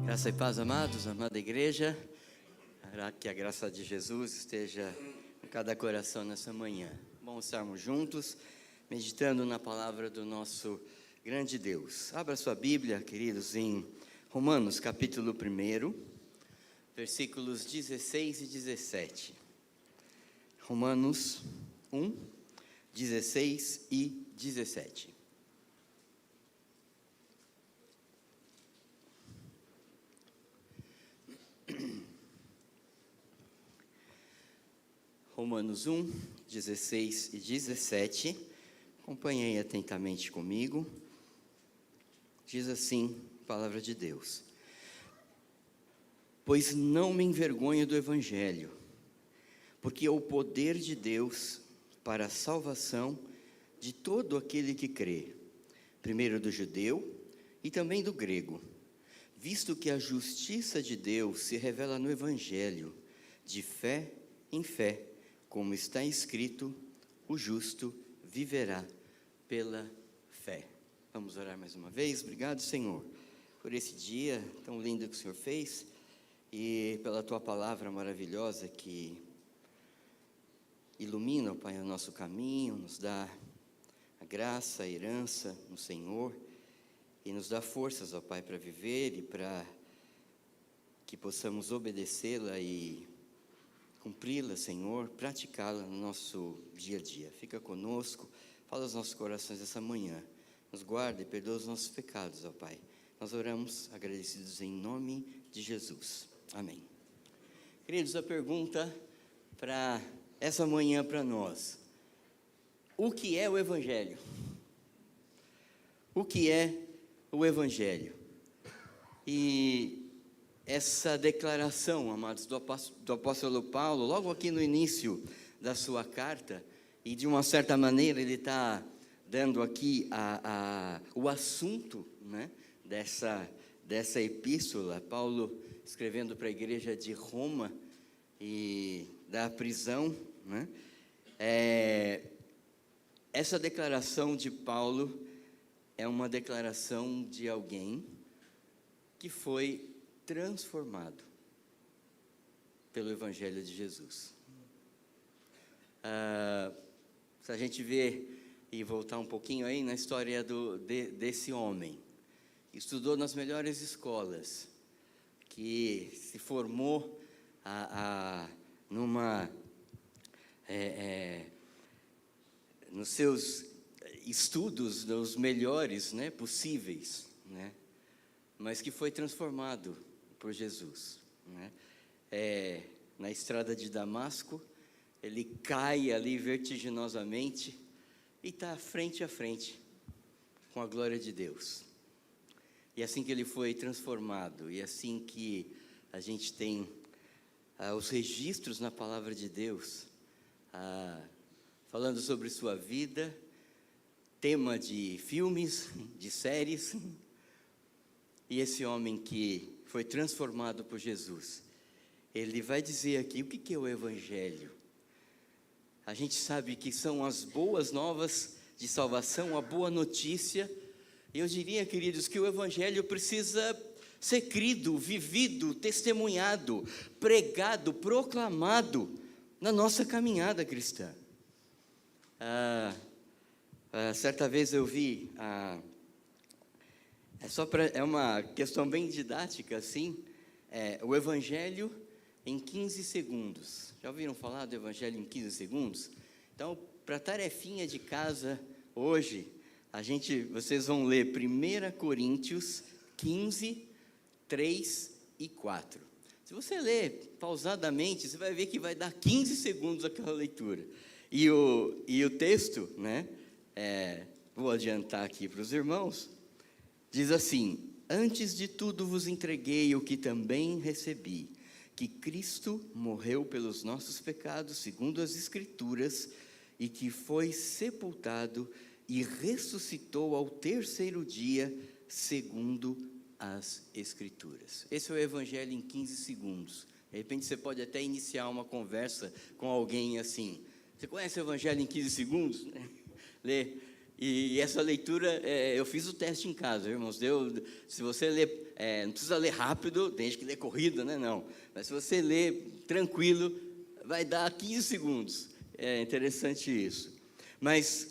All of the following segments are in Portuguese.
Graça e paz, amados, amada igreja, que a graça de Jesus esteja em cada coração nessa manhã. Bom estarmos juntos, meditando na palavra do nosso grande Deus. Abra sua Bíblia, queridos, em Romanos, capítulo 1, versículos 16 e 17. Romanos 1, 16 e 17. Romanos 1, 16 e 17, acompanhei atentamente comigo. Diz assim a palavra de Deus: pois não me envergonho do Evangelho, porque é o poder de Deus para a salvação de todo aquele que crê, primeiro do judeu e também do grego, visto que a justiça de Deus se revela no Evangelho, de fé em fé, como está escrito, o justo viverá pela fé. Vamos orar mais uma vez. Obrigado, Senhor, por esse dia tão lindo que o Senhor fez e pela Tua palavra maravilhosa que ilumina, Pai, o nosso caminho, nos dá a graça, a herança no Senhor e nos dá forças, ó Pai, para viver e para que possamos obedecê-la e cumpri-la, Senhor, praticá-la no nosso dia a dia. Fica conosco, fala aos nossos corações essa manhã, nos guarda e perdoa os nossos pecados, ó Pai. Nós oramos agradecidos em nome de Jesus. Amém. Queridos, a pergunta para essa manhã para nós: o que é o Evangelho? O que é o Evangelho? E essa declaração, amados, do apóstolo Paulo, logo aqui no início da sua carta, e de uma certa maneira ele está dando aqui o assunto, né, dessa epístola, Paulo escrevendo para a igreja de Roma e da prisão, né, essa declaração de Paulo é uma declaração de alguém que foi transformado pelo Evangelho de Jesus. Se a gente ver e voltar um pouquinho aí na história desse homem, estudou nas melhores escolas, que se formou nos seus estudos, dos melhores, né, possíveis, né, mas que foi transformado por Jesus, né? Na estrada de Damasco, ele cai ali vertiginosamente e está frente a frente com a glória de Deus. E assim que ele foi transformado, e assim que a gente tem os registros na palavra de Deus, falando sobre sua vida, tema de filmes, de séries, e esse homem que foi transformado por Jesus, ele vai dizer aqui o que é o Evangelho. A gente sabe que são as boas novas de salvação, a boa notícia. Eu diria, queridos, que o Evangelho precisa ser crido, vivido, testemunhado, pregado, proclamado na nossa caminhada cristã. Certa vez eu vi, é uma questão bem didática assim, o Evangelho em 15 segundos. Já ouviram falar do Evangelho em 15 segundos? Então, para a tarefinha de casa hoje, vocês vão ler 1 Coríntios 15, 3 e 4. Se você ler pausadamente, você vai ver que vai dar 15 segundos aquela leitura. E o texto, né, vou adiantar aqui para os irmãos, diz assim: antes de tudo vos entreguei o que também recebi, que Cristo morreu pelos nossos pecados, segundo as Escrituras, e que foi sepultado e ressuscitou ao terceiro dia, segundo as Escrituras. Esse é o Evangelho em 15 segundos. De repente você pode até iniciar uma conversa com alguém assim: você conhece o Evangelho em 15 segundos? Lê E essa leitura, eu fiz o teste em casa, irmãos. Se você ler, não precisa ler rápido, tem gente que lê corrido, né? Não. Mas se você ler tranquilo, vai dar 15 segundos. É interessante isso. Mas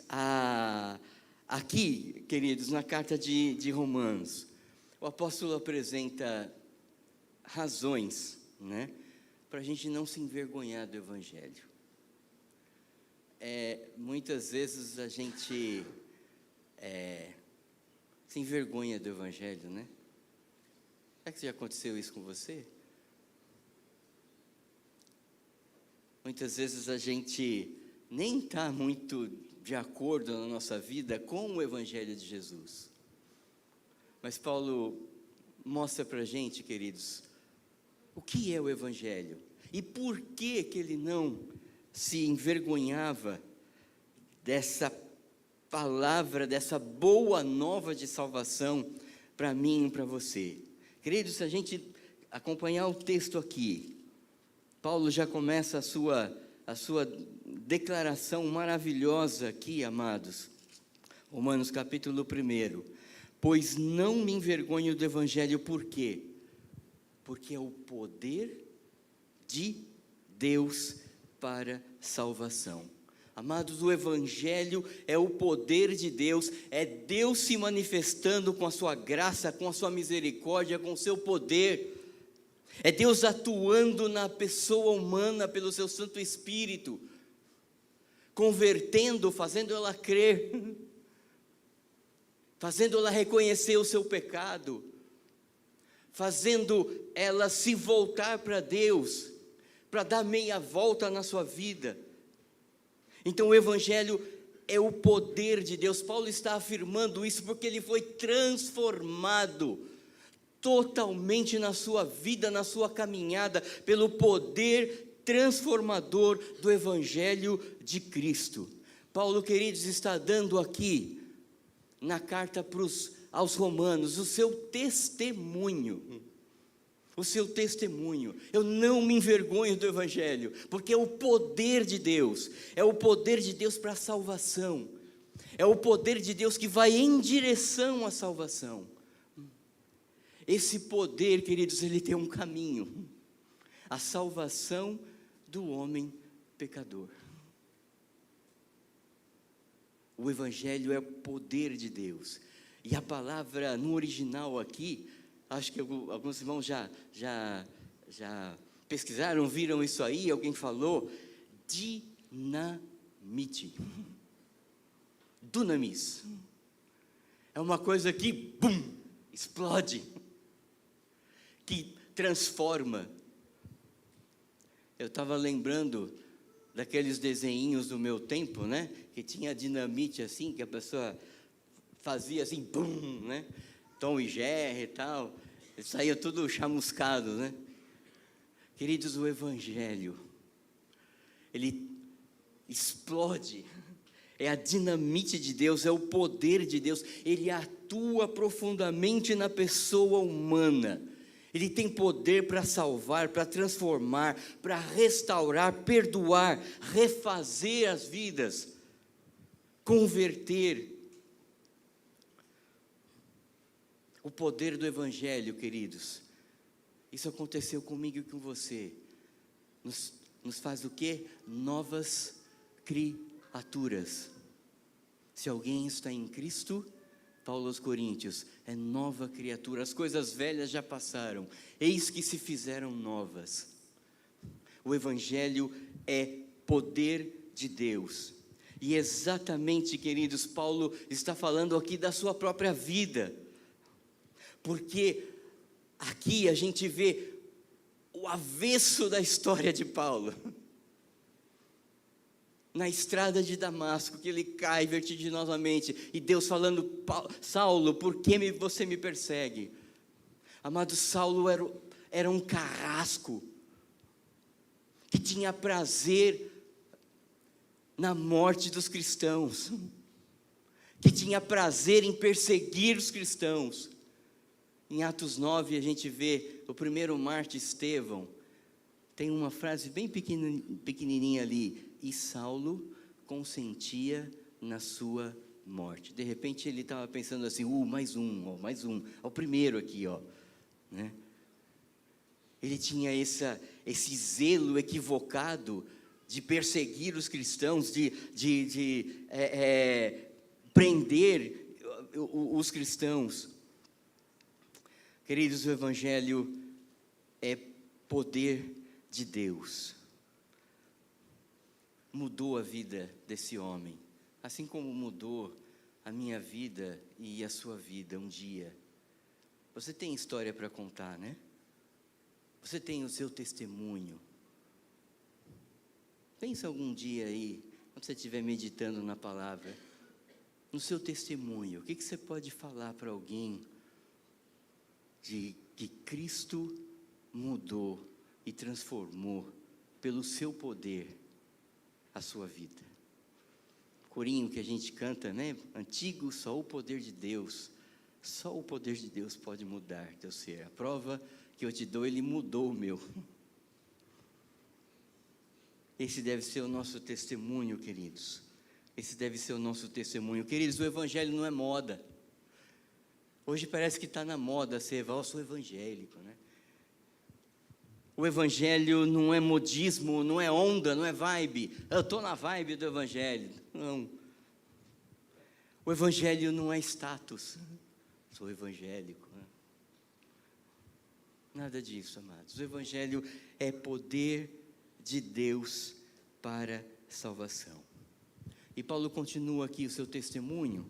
aqui, queridos, na carta de Romanos, o apóstolo apresenta razões, né, para a gente não se envergonhar do Evangelho. Muitas vezes a gente se envergonha do Evangelho, né? Será que já aconteceu isso com você? Muitas vezes a gente nem está muito de acordo na nossa vida com o Evangelho de Jesus. Mas Paulo mostra para a gente, queridos, o que é o Evangelho e por que ele não se envergonhava dessa palavra, dessa boa nova de salvação para mim e para você. Queridos, se a gente acompanhar o texto aqui, Paulo já começa a sua declaração maravilhosa aqui, amados. Romanos capítulo 1. Pois não me envergonho do Evangelho, por quê? Porque é o poder de Deus para salvação. Amados, o Evangelho é o poder de Deus, é Deus se manifestando com a sua graça, com a sua misericórdia, com o seu poder. É Deus atuando na pessoa humana pelo seu Santo Espírito, convertendo, fazendo ela crer, fazendo ela reconhecer o seu pecado, fazendo ela se voltar para Deus, para dar meia volta na sua vida. Então o Evangelho é o poder de Deus. Paulo está afirmando isso porque ele foi transformado totalmente na sua vida, na sua caminhada, pelo poder transformador do Evangelho de Cristo. Paulo, queridos, está dando aqui, na carta aos Romanos, o seu testemunho. O seu testemunho. Eu não me envergonho do Evangelho, porque é o poder de Deus, é o poder de Deus para a salvação, é o poder de Deus que vai em direção à salvação. Esse poder, queridos, ele tem um caminho, a salvação do homem pecador. O Evangelho é o poder de Deus, e a palavra no original aqui, acho que alguns irmãos já pesquisaram, viram isso aí, alguém falou, dinamite, dunamis, é uma coisa que, bum, explode, que transforma. Eu estava lembrando daqueles desenhinhos do meu tempo, né, que tinha dinamite assim, que a pessoa fazia assim, bum, né, Tom e Jerry e tal, saía tudo chamuscado, né? Queridos, o Evangelho, ele explode, é a dinamite de Deus, é o poder de Deus, ele atua profundamente na pessoa humana, ele tem poder para salvar, para transformar, para restaurar, perdoar, refazer as vidas, converter. O poder do Evangelho, queridos, isso aconteceu comigo e com você, nos faz o quê? Novas criaturas. Se alguém está em Cristo, Paulo aos Coríntios, é nova criatura, as coisas velhas já passaram, eis que se fizeram novas. O Evangelho é poder de Deus, e exatamente, queridos, Paulo está falando aqui da sua própria vida, porque aqui a gente vê o avesso da história de Paulo, na estrada de Damasco, que ele cai vertiginosamente, e Deus falando, Saulo, por que você me persegue? Amado, Saulo era um carrasco, que tinha prazer na morte dos cristãos, que tinha prazer em perseguir os cristãos. Em Atos 9 a gente vê o primeiro mártir Estevão, tem uma frase bem pequenininha ali, e Saulo consentia na sua morte. De repente ele estava pensando assim, mais um, ó, o primeiro aqui, ó, né? Ele tinha esse zelo equivocado de perseguir os cristãos, de prender os cristãos. Queridos, o Evangelho é poder de Deus. Mudou a vida desse homem, assim como mudou a minha vida e a sua vida um dia. Você tem história para contar, né? Você tem o seu testemunho. Pensa algum dia aí, quando você estiver meditando na palavra, no seu testemunho, o que você pode falar para alguém de que Cristo mudou e transformou pelo seu poder a sua vida? Corinho que a gente canta, né? Antigo, só o poder de Deus. Só o poder de Deus pode mudar teu ser. A prova que eu te dou, Ele mudou o meu. Esse deve ser o nosso testemunho, queridos. Esse deve ser o nosso testemunho. Queridos, o Evangelho não é moda. Hoje parece que está na moda ser, eu sou evangélico, né? O Evangelho não é modismo, não é onda, não é vibe. Eu estou na vibe do Evangelho. Não. O Evangelho não é status. Sou evangélico. Né? Nada disso, amados. O Evangelho é poder de Deus para salvação. E Paulo continua aqui o seu testemunho,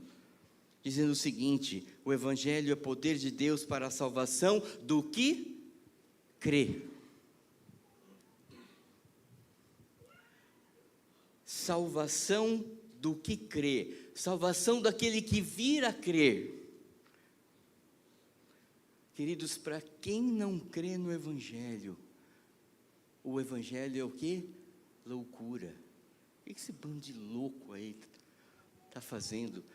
dizendo o seguinte: o Evangelho é poder de Deus para a salvação do que crê. Salvação do que crê. Salvação daquele que vir a crer. Queridos, para quem não crê no Evangelho, o Evangelho é o quê? Loucura. O que esse bando de louco aí está fazendo?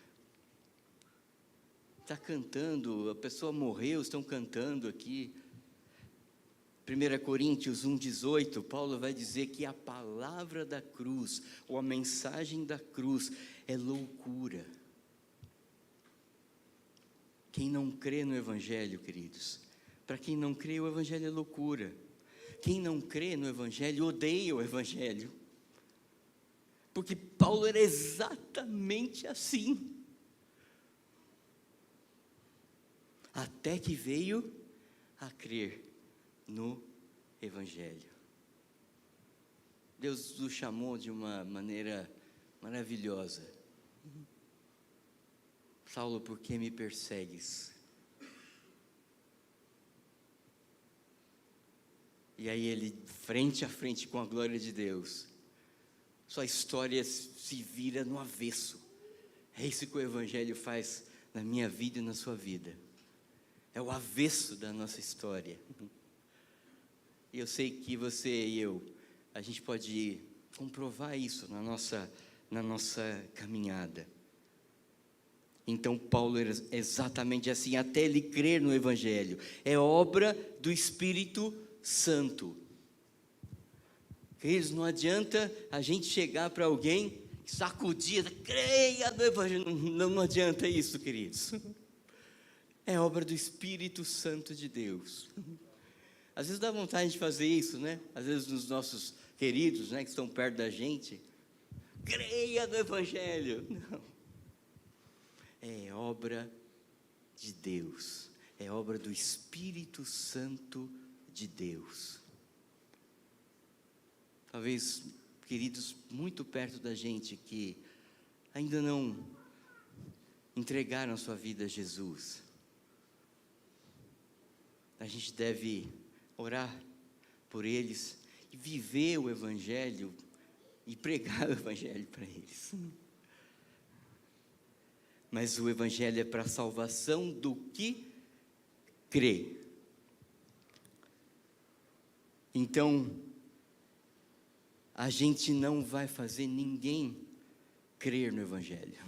Está cantando, a pessoa morreu, estão cantando aqui. 1 Coríntios 1,18, Paulo vai dizer que a palavra da cruz, ou a mensagem da cruz, é loucura. Quem não crê no Evangelho, queridos, para quem não crê, o Evangelho é loucura. Quem não crê no Evangelho, odeia o Evangelho. Porque Paulo era exatamente assim. Até que veio a crer no Evangelho. Deus o chamou de uma maneira maravilhosa. Saulo, por que me persegues? E aí ele, frente a frente com a glória de Deus, sua história se vira no avesso. É isso que o Evangelho faz na minha vida e na sua vida. É o avesso da nossa história. E eu sei que você e eu, a gente pode comprovar isso na nossa caminhada. Então Paulo era exatamente assim, até ele crer no Evangelho. É obra do Espírito Santo. Queridos, não adianta a gente chegar para alguém, sacudir, creia no Evangelho. Não adianta isso, queridos. É obra do Espírito Santo de Deus. Às vezes dá vontade de fazer isso, né? Às vezes nos nossos queridos, né, que estão perto da gente. Creia no Evangelho. Não. É obra de Deus. É obra do Espírito Santo de Deus. Talvez, queridos, muito perto da gente que ainda não entregaram a sua vida a Jesus. A gente deve orar por eles e viver o Evangelho e pregar o Evangelho para eles. Mas o Evangelho é para a salvação do que crê. Então, a gente não vai fazer ninguém crer no Evangelho.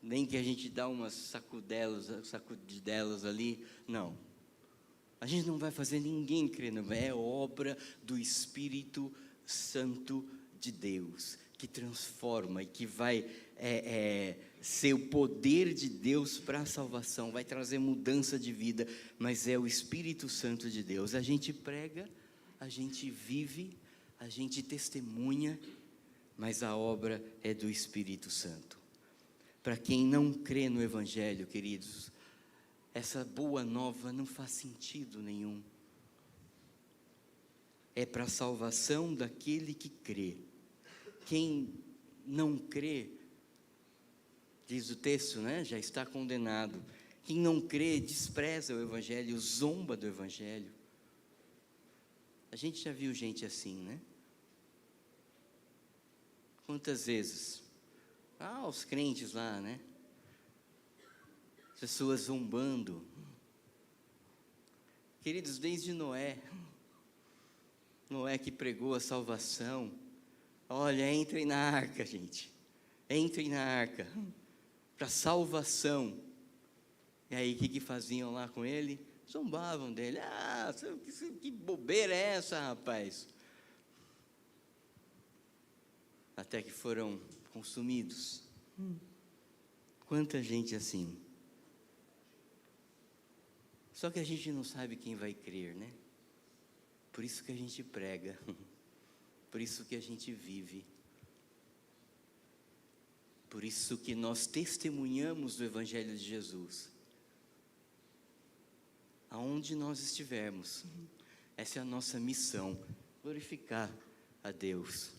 Nem que a gente dá umas sacudidelas ali, não. A gente não vai fazer ninguém crer no Evangelho. É obra do Espírito Santo de Deus. que transforma e que vai ser o poder de Deus para a salvação, vai trazer mudança de vida, mas é o Espírito Santo de Deus. A gente prega, a gente vive, a gente testemunha, mas a obra é do Espírito Santo. Para quem não crê no Evangelho, queridos, essa boa nova não faz sentido nenhum. É para a salvação daquele que crê. Quem não crê, diz o texto, já está condenado. Quem não crê, despreza o Evangelho, zomba do Evangelho. A gente já viu gente assim, né? Quantas vezes? Os crentes lá, né? Pessoas zombando. Queridos, desde Noé que pregou a salvação. Olha, entrem na arca, gente. Entrem na arca. Para salvação. E aí, o que faziam lá com ele? Zombavam dele. Que bobeira é essa, rapaz? Até que foram consumidos. Quanta gente assim. Só que a gente não sabe quem vai crer, né? Por isso que a gente prega. Por isso que a gente vive. Por isso que nós testemunhamos do Evangelho de Jesus. Aonde nós estivermos. Essa é a nossa missão. Glorificar a Deus.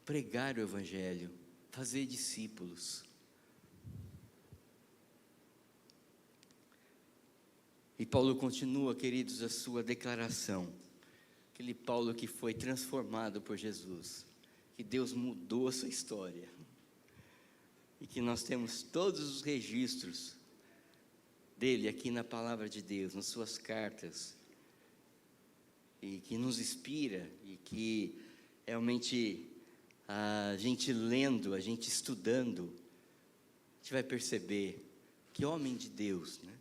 Pregar o Evangelho. Fazer discípulos. E Paulo continua, queridos, a sua declaração. Aquele Paulo que foi transformado por Jesus. Que Deus mudou a sua história. E que nós temos todos os registros dele aqui na palavra de Deus, nas suas cartas. E que nos inspira e que realmente a gente lendo, a gente estudando, a gente vai perceber que homem de Deus, né?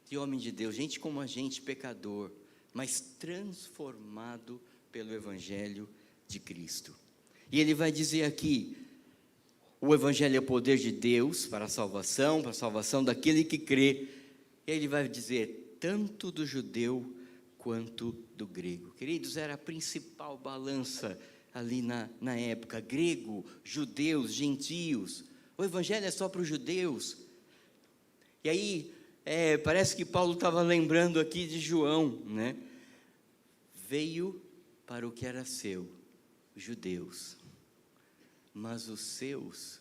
Que homem de Deus, gente como a gente, pecador, mas transformado pelo Evangelho de Cristo. E ele vai dizer aqui, o Evangelho é o poder de Deus para a salvação daquele que crê. E ele vai dizer, tanto do judeu quanto do grego. Queridos, era a principal balança ali na época, grego, judeus, gentios. O Evangelho é só para os judeus. E aí, parece que Paulo estava lembrando aqui de João, né? Veio para o que era seu, os judeus, mas os seus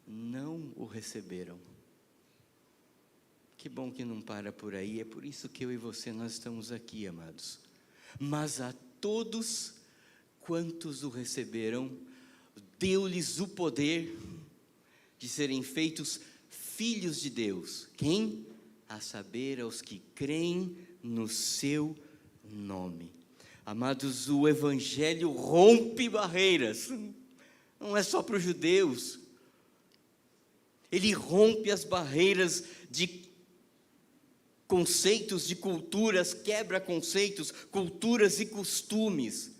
não o receberam. Que bom que não para por aí, é por isso que eu e você, nós estamos aqui, amados. Mas a todos quantos o receberam, deu-lhes o poder de serem feitos filhos de Deus. Quem? A saber, aos que creem no seu nome. Amados, o Evangelho rompe barreiras. Não é só para os judeus. Ele rompe as barreiras de conceitos, de culturas, quebra conceitos, culturas e costumes.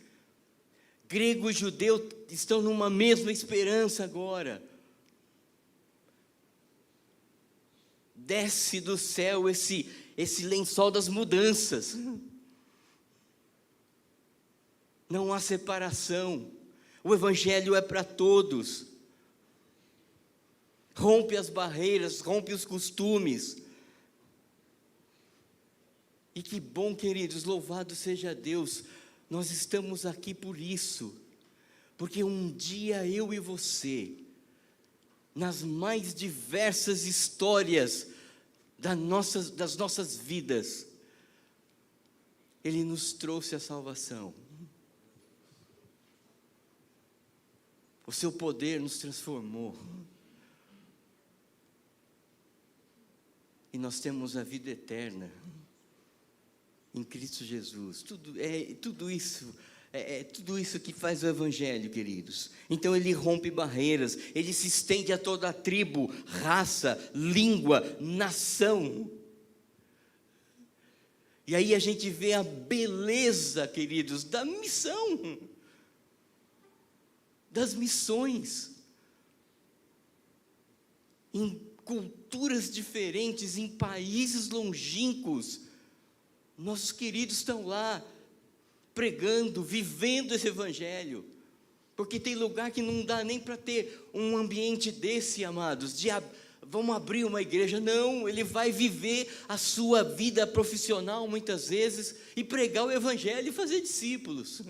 Grego e judeu estão numa mesma esperança agora. Desce do céu esse lençol das mudanças. Não há separação. O Evangelho é para todos. Rompe as barreiras, rompe os costumes. E que bom, queridos, louvado seja Deus. Nós estamos aqui por isso. Porque um dia eu e você, nas mais diversas histórias das nossas vidas, Ele nos trouxe a salvação. O seu poder nos transformou. E nós temos a vida eterna em Cristo Jesus. Tudo isso que faz o Evangelho, queridos. Então ele rompe barreiras, ele se estende a toda a tribo, raça, língua, nação. E aí a gente vê a beleza, queridos, da missão. das missões, em culturas diferentes, em países longínquos. Nossos queridos estão lá, pregando, vivendo esse evangelho, porque tem lugar que não dá nem para ter um ambiente desse, amados, vamos abrir uma igreja. Não, ele vai viver a sua vida profissional muitas vezes, e pregar o evangelho e fazer discípulos.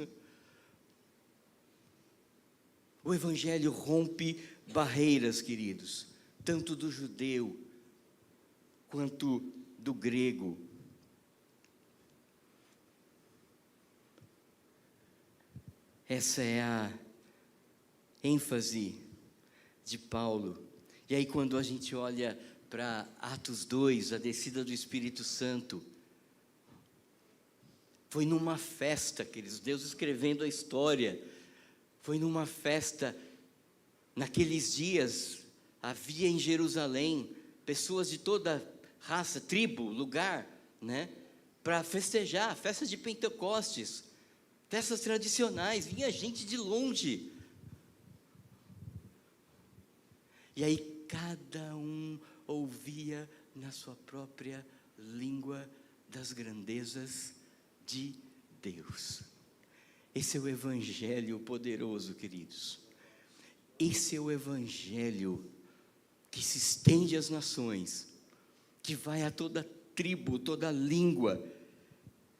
O evangelho rompe barreiras, queridos, tanto do judeu, quanto do grego. Essa é a ênfase de Paulo. E aí, quando a gente olha para Atos 2, a descida do Espírito Santo, foi numa festa, queridos, Deus escrevendo a história, foi numa festa. Naqueles dias, havia em Jerusalém pessoas de toda raça, tribo, lugar, né, para festejar, a festa de Pentecostes, festas tradicionais, vinha gente de longe. E aí cada um ouvia na sua própria língua das grandezas de Deus. Esse é o evangelho poderoso, queridos. Esse é o evangelho que se estende às nações, que vai a toda tribo, toda língua.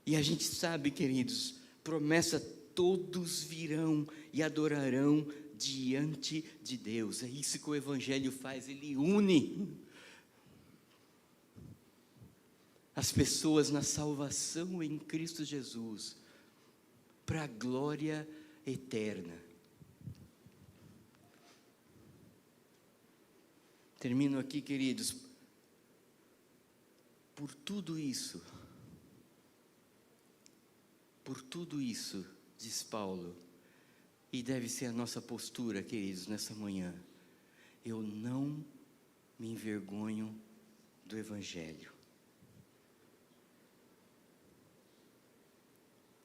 E a gente sabe, queridos, promessa: todos virão e adorarão diante de Deus. É isso que o evangelho faz, ele une as pessoas na salvação em Cristo Jesus, para a glória eterna. Termino aqui, queridos. Por tudo isso, diz Paulo, e deve ser a nossa postura, queridos, nessa manhã: eu não me envergonho do evangelho.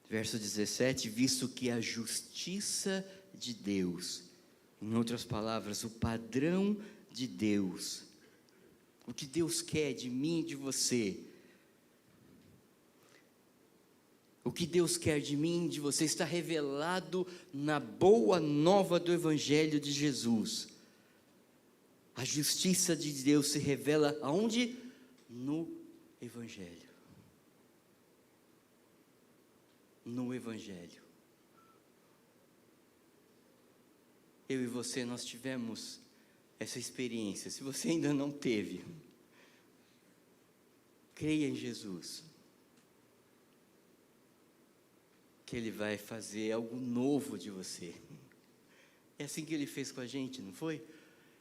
Verso 17: visto que a justiça de Deus, em outras palavras, o padrão de Deus, o que Deus quer de mim e de você, o que Deus quer de mim e de você, está revelado na boa nova do evangelho de Jesus. A justiça de Deus se revela aonde? No evangelho. No evangelho. Eu e você, nós tivemos essa experiência. Se você ainda não teve, creia em Jesus, que Ele vai fazer algo novo de você. É assim que Ele fez com a gente, não foi?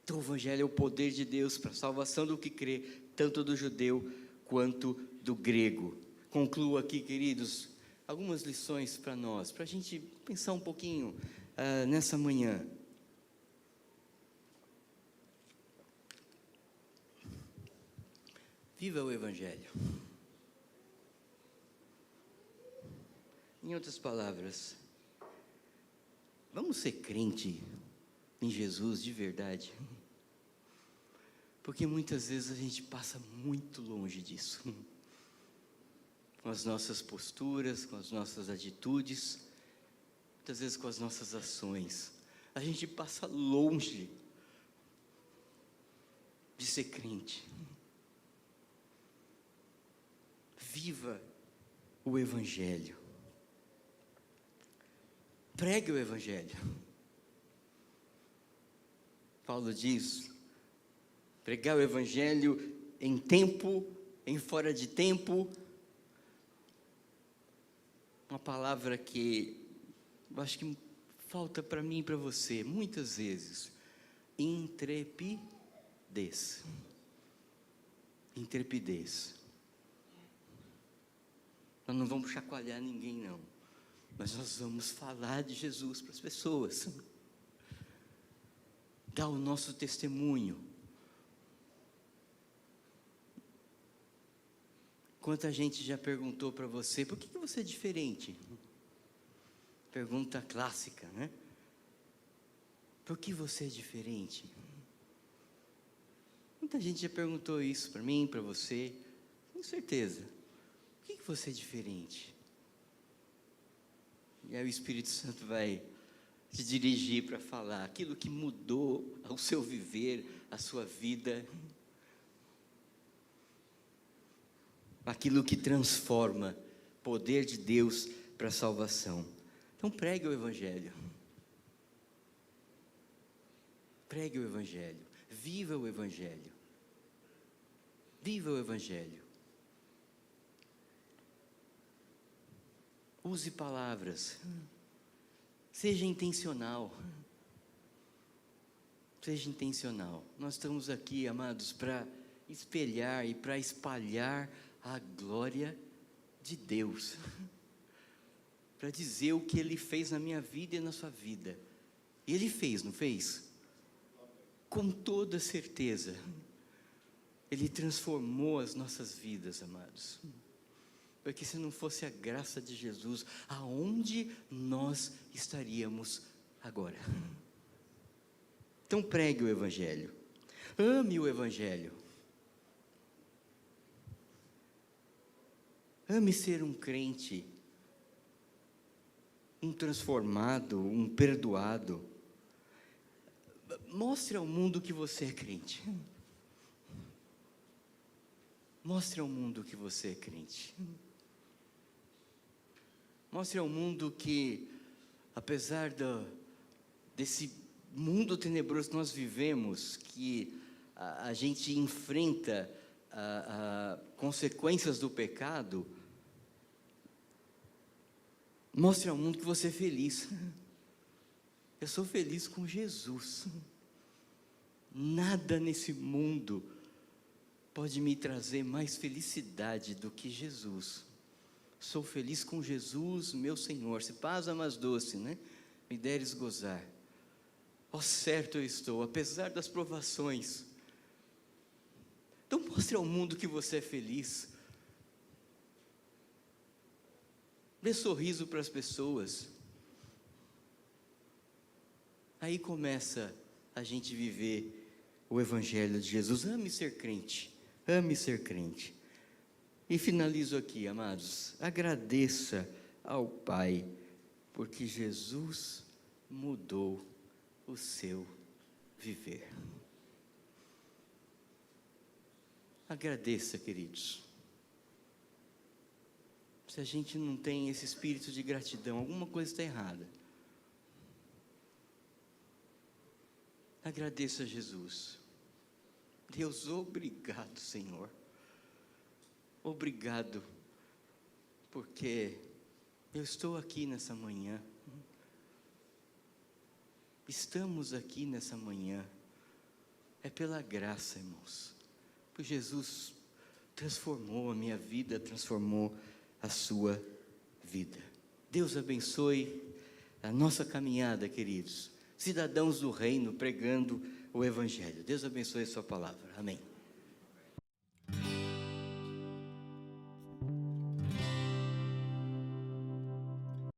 Então o evangelho é o poder de Deus para a salvação do que crê, tanto do judeu quanto do grego. Concluo aqui, queridos, algumas lições para nós, para a gente pensar um pouquinho nessa manhã. Viva o evangelho. Em outras palavras, vamos ser crente em Jesus de verdade, porque muitas vezes a gente passa muito longe disso, com as nossas posturas, com as nossas atitudes, muitas vezes com as nossas ações, a gente passa longe de ser crente. Viva o evangelho. Pregue o evangelho. Paulo diz: pregar o evangelho em tempo, em fora de tempo. Uma palavra que eu acho que falta para mim e para você, muitas vezes: intrepidez. Intrepidez. Nós não vamos chacoalhar ninguém, não, mas nós vamos falar de Jesus para as pessoas, dar o nosso testemunho. Quanta gente já perguntou para você: por que você é diferente? Pergunta clássica, né? Por que você é diferente? Muita gente já perguntou isso para mim, para você. Com certeza. Por que você é diferente? E aí o Espírito Santo vai te dirigir para falar aquilo que mudou o seu viver, a sua vida. Aquilo que transforma poder de Deus para a salvação. Então pregue o Evangelho. Pregue o Evangelho. Viva o Evangelho. Viva o Evangelho. Use palavras. Seja intencional. Seja intencional. Nós estamos aqui, amados, para espelhar e para espalhar a glória de Deus. Para dizer o que Ele fez na minha vida e na sua vida. E Ele fez, não fez? Com toda certeza. Ele transformou as nossas vidas, amados. Porque se não fosse a graça de Jesus, aonde nós estaríamos agora? Então pregue o Evangelho. Ame o Evangelho. Ame ser um crente, um transformado, um perdoado. Mostre ao mundo que você é crente. Mostre ao mundo que você é crente. Mostre ao mundo que, apesar desse mundo tenebroso que nós vivemos, que a gente enfrenta consequências do pecado, mostre ao mundo que você é feliz. Eu sou feliz com Jesus. Nada nesse mundo pode me trazer mais felicidade do que Jesus. Sou feliz com Jesus, meu Senhor. Se paz mais doce, né? Me deres gozar. Ó, certo eu estou, apesar das provações. Então mostre ao mundo que você é feliz. Dê sorriso para as pessoas. Aí começa a gente viver o Evangelho de Jesus. Ame ser crente. Ame ser crente. E finalizo aqui, amados. Agradeça ao Pai, porque Jesus mudou o seu viver. Agradeça, queridos. Se a gente não tem esse espírito de gratidão, alguma coisa está errada. Agradeça a Jesus. Deus, obrigado, Senhor. Obrigado, porque eu estou aqui nessa manhã. Estamos aqui nessa manhã. É pela graça, irmãos. Porque Jesus transformou a minha vida, transformou a sua vida. Deus abençoe a nossa caminhada, queridos. Cidadãos do reino pregando o Evangelho. Deus abençoe a sua palavra. Amém.